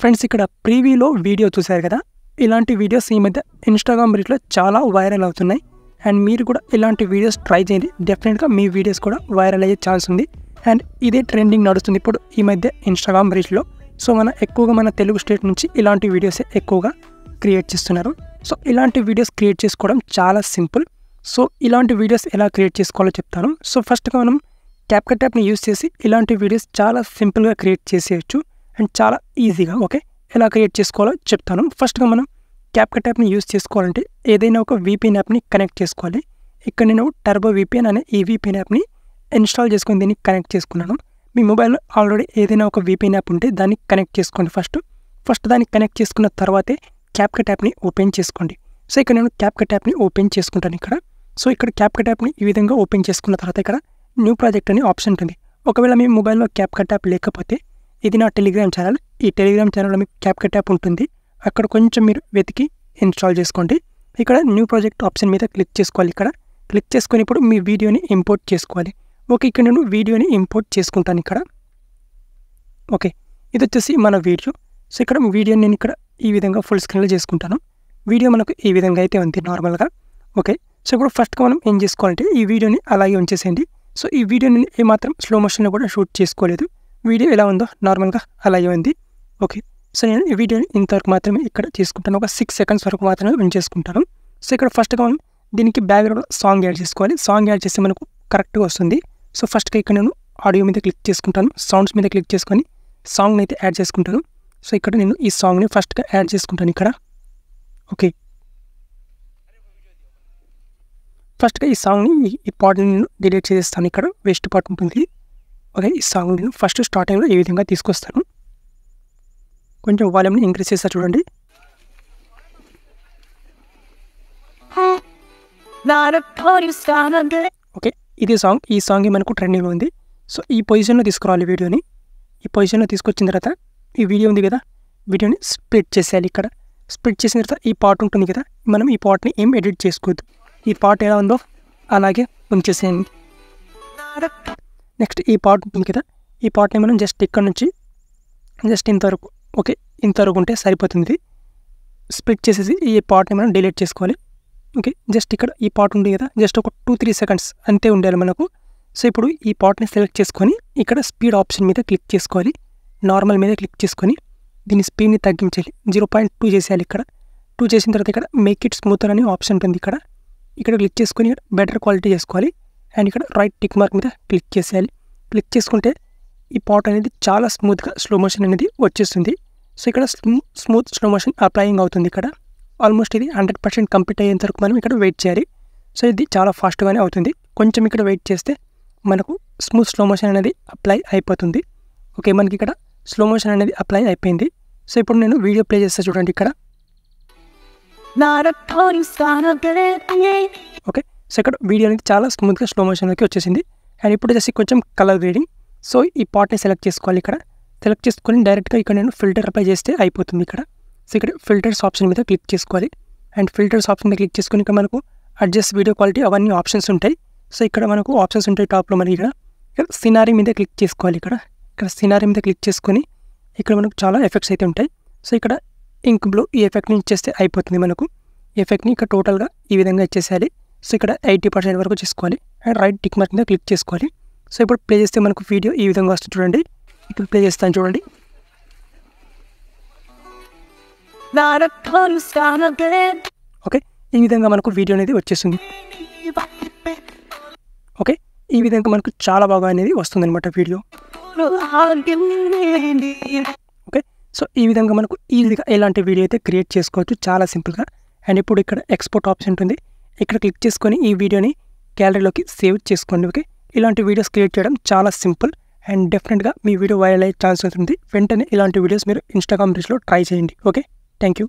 Friends ఇక్కడ ప్రీవ్యూలో video చూశారు కదా, ఇలాంటి వీడియోస్ ఈ మధ్య ఇన్స్టాగ్రామ్ రీల్స్లో చాలా వైరల్ అవుతున్నాయి. అండ్ మీరు కూడా ఇలాంటి వీడియోస్ ట్రై చేయండి, డెఫినెట్గా మీ వీడియోస్ కూడా వైరల్ అయ్యే ఛాన్స్ ఉంది. అండ్ ఇదే ట్రెండింగ్ నడుస్తుంది ఇప్పుడు ఈ మధ్య ఇన్స్టాగ్రామ్ రీల్స్లో. సో ఎక్కువగా మన తెలుగు స్టేట్ నుంచి ఇలాంటి వీడియోస్ ఎక్కువగా క్రియేట్ చేస్తున్నారు. సో ఇలాంటి వీడియోస్ క్రియేట్ చేసుకోవడం చాలా సింపుల్. సో ఇలాంటి వీడియోస్ ఎలా క్రియేట్ చేసుకోవాలో చెప్తాను. సో ఫస్ట్గా మనం క్యాప్కట్ యాప్ని యూస్ చేసి ఇలాంటి వీడియోస్ చాలా సింపుల్గా క్రియేట్ చేసేయచ్చు అండ్ చాలా ఈజీగా. ఓకే, ఎలా క్రియేట్ చేసుకోవాలో చెప్తాను. ఫస్ట్గా మనం క్యాప్కట్ యాప్ని యూస్ చేసుకోవాలంటే ఏదైనా ఒక VPN యాప్ని కనెక్ట్ చేసుకోవాలి. ఇక్కడ నేను టర్బో VPN అనే ఈ VPN యాప్ని ఇన్స్టాల్ చేసుకొని దీన్ని కనెక్ట్ చేసుకున్నాను. మీ మొబైల్లో ఆల్రెడీ ఏదైనా ఒక VPN యాప్ ఉంటే దాన్ని కనెక్ట్ చేసుకోండి. ఫస్ట్ దాన్ని కనెక్ట్ చేసుకున్న తర్వాతే క్యాప్కట్ యాప్ని ఓపెన్ చేసుకోండి. సో ఇక్కడ నేను క్యాప్కట్ యాప్ని ఓపెన్ చేసుకుంటాను ఇక్కడ. సో ఇక్కడ క్యాప్కట్ యాప్ని ఈ విధంగా ఓపెన్ చేసుకున్న తర్వాత ఇక్కడ న్యూ ప్రాజెక్ట్ అనే ఆప్షన్ ఉంటుంది. ఒకవేళ మీ మొబైల్లో క్యాప్కట్ యాప్ లేకపోతే ఇది నా టెలిగ్రామ్ ఛానల్. ఈ టెలిగ్రామ్ ఛానల్లో మీకు క్యాప్కట్ యాప్ ఉంటుంది. అక్కడ కొంచెం మీరు వెతికి ఇన్స్టాల్ చేసుకోండి. ఇక్కడ న్యూ ప్రాజెక్ట్ ఆప్షన్ మీద క్లిక్ చేసుకోవాలి. ఇక్కడ క్లిక్ చేసుకొని ఇప్పుడు మీ వీడియోని ఇంపోర్ట్ చేసుకోవాలి. ఓకే, ఇక్కడ నేను వీడియోని ఇంపోర్ట్ చేసుకుంటాను ఇక్కడ. ఓకే, ఇది వచ్చేసి మన వీడియో. సో ఇక్కడ వీడియోని నేను ఇక్కడ ఈ విధంగా ఫుల్ స్క్రీన్లో చేసుకుంటాను. వీడియో మనకు ఈ విధంగా అయితే ఉంది నార్మల్గా. ఓకే, సో ఇప్పుడు ఫస్ట్గా మనం ఏం చేసుకోవాలంటే ఈ వీడియోని అలాగే ఉంచేసేయండి. సో ఈ వీడియోని ఏమాత్రం స్లో మోషన్లో కూడా షూట్ చేసుకోలేదు. వీడియో ఎలా ఉందో నార్మల్గా అలాగే ఉంది. ఓకే, సో నేను ఈ వీడియోని ఇంతవరకు మాత్రమే ఇక్కడ చేసుకుంటాను. ఒక 6 సెకండ్స్ వరకు మాత్రమే ఉంచేసుకుంటాను. సో ఇక్కడ ఫస్ట్గా మనం దీనికి బ్యాక్గ్రౌండ్ సాంగ్ యాడ్ చేసుకోవాలి. సాంగ్ యాడ్ చేస్తే మనకు కరెక్ట్గా వస్తుంది. సో ఫస్ట్గా ఇక్కడ నేను ఆడియో మీద క్లిక్ చేసుకుంటాను. సౌండ్స్ మీద క్లిక్ చేసుకొని సాంగ్ని అయితే యాడ్ చేసుకుంటాను. సో ఇక్కడ నేను ఈ సాంగ్ని ఫస్ట్గా యాడ్ చేసుకుంటాను ఇక్కడ. ఓకే, ఫస్ట్గా ఈ సాంగ్ని ఈ పార్ట్ని నేను డిలీట్ చేసేస్తాను. ఇక్కడ వేస్ట్ పార్ట్ ఉంటుంది. ఓకే, ఈ సాంగ్ నేను ఫస్ట్ స్టార్టింగ్లో ఈ విధంగా తీసుకొస్తాను. కొంచెం వాల్యూమ్ని ఇంక్రీజ్ చేస్తా చూడండి. ఓకే, ఇది సాంగ్. ఈ సాంగ్ మనకు ట్రెండింగ్లో ఉంది. సో ఈ పొజిషన్లో తీసుకురావాలి వీడియోని. ఈ పొజిషన్లో తీసుకొచ్చిన తర్వాత ఈ వీడియో ఉంది కదా, వీడియోని స్ప్లిట్ చేసేయాలి. ఇక్కడ స్ప్లిట్ చేసిన తర్వాత ఈ పార్ట్ ఉంటుంది కదా, మనం ఈ పార్ట్ని ఏం ఎడిట్ చేసుకోవద్దు. ఈ పార్ట్ ఎలా ఉందో అలాగే ఉంచేసేయండి. నెక్స్ట్ ఈ పార్ట్ ఉంటుంది కదా, ఈ పార్ట్ని మనం జస్ట్ ఇక్కడ నుంచి జస్ట్ ఇంతవరకు, ఓకే ఇంతవరకు ఉంటే సరిపోతుంది. స్ప్లిట్ చేసేసి ఈ పార్ట్ని మనం డిలీట్ చేసుకోవాలి. ఓకే, జస్ట్ ఇక్కడ ఈ పార్ట్ ఉంది కదా, జస్ట్ ఒక 2-3 సెకండ్స్ అంతే ఉండాలి మనకు. సో ఇప్పుడు ఈ పార్ట్ని సెలెక్ట్ చేసుకొని ఇక్కడ స్పీడ్ ఆప్షన్ మీద క్లిక్ చేసుకోవాలి. నార్మల్ మీద క్లిక్ చేసుకొని దీని స్పీడ్ని తగ్గించాలి. 0.2 చేసేయాలి. ఇక్కడ 2 చేసిన తర్వాత ఇక్కడ మేక్ ఇట్ స్మూతర్ అనే ఆప్షన్ ఉంటుంది. ఇక్కడ క్లిక్ చేసుకొని బెటర్ క్వాలిటీ చేసుకోవాలి. అండ్ ఇక్కడ రైట్ టిక్ మార్క్ మీద క్లిక్ చేసేయాలి. క్లిక్ చేసుకుంటే ఈ పార్ట్ అనేది చాలా స్మూత్గా స్లో మోషన్ అనేది వచ్చేస్తుంది. సో ఇక్కడ స్మూత్ స్లో మోషన్ అప్లయింగ్ అవుతుంది. ఇక్కడ ఆల్మోస్ట్ ఇది 100% కంప్లీట్ అయ్యేంత వరకు మనం ఇక్కడ వెయిట్ చేయాలి. సో ఇది చాలా ఫాస్ట్గానే అవుతుంది. కొంచెం ఇక్కడ వెయిట్ చేస్తే మనకు స్మూత్ స్లో మోషన్ అనేది అప్లై అయిపోతుంది. ఓకే, మనకి ఇక్కడ స్లో మోషన్ అనేది అప్లై అయిపోయింది. సో ఇప్పుడు నేను వీడియో ప్లే చేస్తా చూడండి ఇక్కడ. ఓకే, సో ఇక్కడ వీడియో అనేది చాలా స్మూత్గా స్లో మోషన్లోకి వచ్చేసింది. అండ్ ఇప్పుడు జస్ట్ కొంచెం కలర్ గ్రేడింగ్. సో ఈ పార్ట్ని సెలెక్ట్ చేసుకోవాలి. ఇక్కడ సెలెక్ట్ చేసుకొని డైరెక్ట్గా ఇక్కడ నేను ఫిల్టర్ అప్లై చేస్తే అయిపోతుంది ఇక్కడ. సో ఇక్కడ ఫిల్టర్స్ ఆప్షన్ మీద క్లిక్ చేసుకోవాలి. అండ్ ఫిల్టర్స్ ఆప్షన్ మీద క్లిక్ చేసుకొని ఇక్కడ మనకు అడ్జస్ట్ వీడియో క్వాలిటీ అవన్నీ ఆప్షన్స్ ఉంటాయి. సో ఇక్కడ మనకు ఆప్షన్స్ ఉంటాయి టాప్లో. మనకి ఇక్కడ సినారీ మీద క్లిక్ చేసుకోవాలి. ఇక్కడ సినారీ మీద క్లిక్ చేసుకొని ఇక్కడ మనకు చాలా ఎఫెక్ట్స్ అయితే ఉంటాయి. సో ఇక్కడ ఇంక్ బ్లూ ఈ ఎఫెక్ట్ని ఇచ్చేస్తే అయిపోతుంది మనకు. ఈ ఎఫెక్ట్ని ఇక్కడ టోటల్గా ఈ విధంగా ఇచ్చేసేయాలి. సో ఇక్కడ 80% వరకు చేసుకోవాలి. అండ్ రైట్ టిక్ మార్క్ మీద క్లిక్ చేసుకోవాలి. సో ఇప్పుడు ప్లే చేస్తే మనకు వీడియో ఈ విధంగా వస్తుంది చూడండి. ఇక్కడ ప్లే చేస్తాను చూడండి. ఓకే, ఈ విధంగా మనకు వీడియో అనేది వచ్చేస్తుంది. ఓకే, ఈ విధంగా మనకు చాలా బాగా అనేది వస్తుంది అనమాట వీడియో. ఓకే, సో ఈ విధంగా మనకు ఈజీగా ఎలాంటి వీడియో అయితే క్రియేట్ చేసుకోవచ్చు చాలా సింపుల్గా. అండ్ ఇప్పుడు ఇక్కడ ఎక్స్పోర్ట్ ఆప్షన్ ఉంటుంది. ఇక్కడ క్లిక్ చేసుకొని ఈ వీడియోని గ్యాలరీలోకి సేవ్ చేసుకోండి. ఓకే, ఇలాంటి వీడియోస్ క్రియేట్ చేయడం చాలా సింపుల్ అండ్ డెఫినెట్గా మీ వీడియో వైరల్ అయ్యే ఛాన్స్ ఉంటుంది. వెంటనే ఇలాంటి వీడియోస్ మీరు ఇన్స్టాగ్రామ్ రీల్స్లో ట్రై చేయండి. Okay, thank you.